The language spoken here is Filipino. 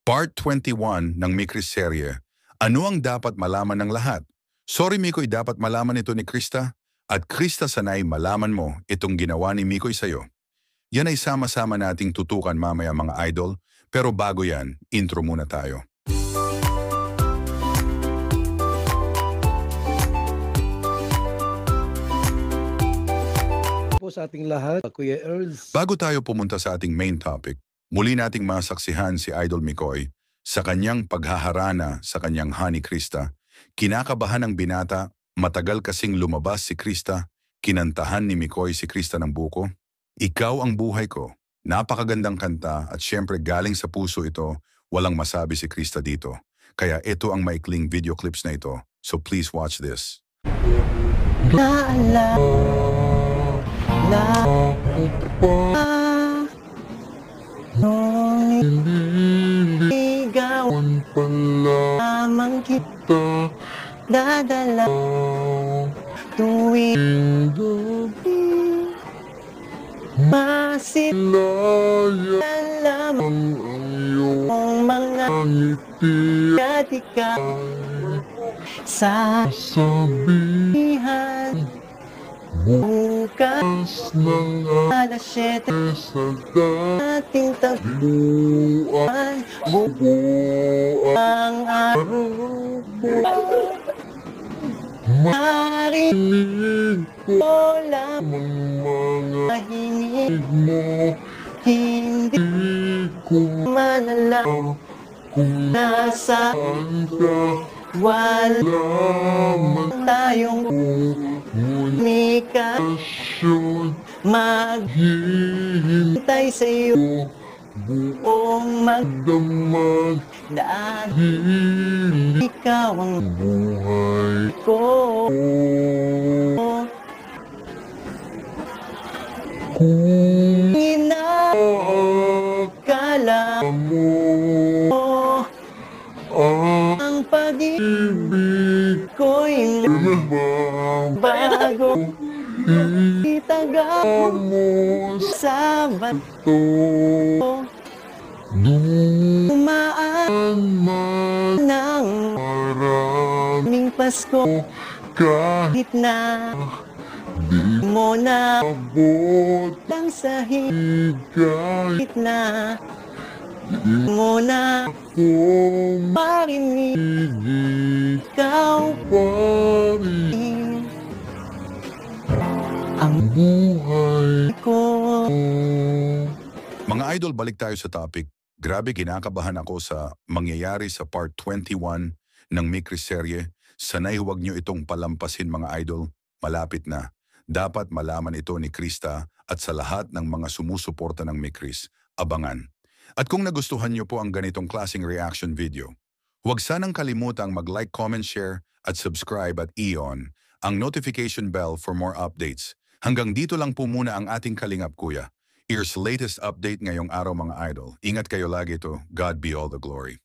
Part 21 ng Mikris serye. Ano ang dapat malaman ng lahat? Sorry Mikoy, dapat malaman ito ni Krista. At Krista, sanay malaman mo itong ginawa ni Mikoy sa'yo. Yan ay sama-sama nating tutukan mamaya mga idol. Pero bago yan, intro muna tayo. Po sa ating lahat, Kuya Earls. Bago tayo pumunta sa ating main topic, muli nating masaksihan si Idol Mikoy sa kanyang paghaharana sa kanyang honey Krista. Kinakabahan ng binata, matagal kasing lumabas si Krista, kinantahan ni Mikoy si Krista ng buko. Ikaw ang buhay ko. Napakagandang kanta at syempre galing sa puso ito, walang masabi si Krista dito. Kaya ito ang maikling video clips na ito. So please watch this. Nililigawan pa lamang kita dadala tuwing gabi masilayan lamang ang iyong mga ngiti at ikaw sasabihan bukas ng alas 7 sa dating tagpuan buo ang araw marinig ko lamang mga hinig mo hindi ko man alam kung nasaan ka wala man tayong komunikasyon maghihintay sa'yo buong magdamag dahil ikaw ang buhay ko. Kung inakala mo ang pag-ibig ko'y bago itagal mo sa bato dumaan man ng maraming Pasko kahit na di mo na abot ang sahig kahit na di mo na ako marinig ikaw pa rin ang buhay ko. Mga idol, balik tayo sa topic. Grabe, kinakabahan ako sa mangyayari sa part 21 ng Mikris serye. Sanay huwag nyo itong palampasin mga idol. Malapit na. Dapat malaman ito ni Krista at sa lahat ng mga sumusuporta ng Mikris. Abangan. At kung nagustuhan nyo po ang ganitong klaseng reaction video, huwag sanang kalimutang mag-like, comment, share at subscribe at i-on ang notification bell for more updates. Hanggang dito lang po muna ang ating Kalingap Kuya. Here's latest update ngayong araw mga idol. Ingat kayo lagi to. God be all the glory.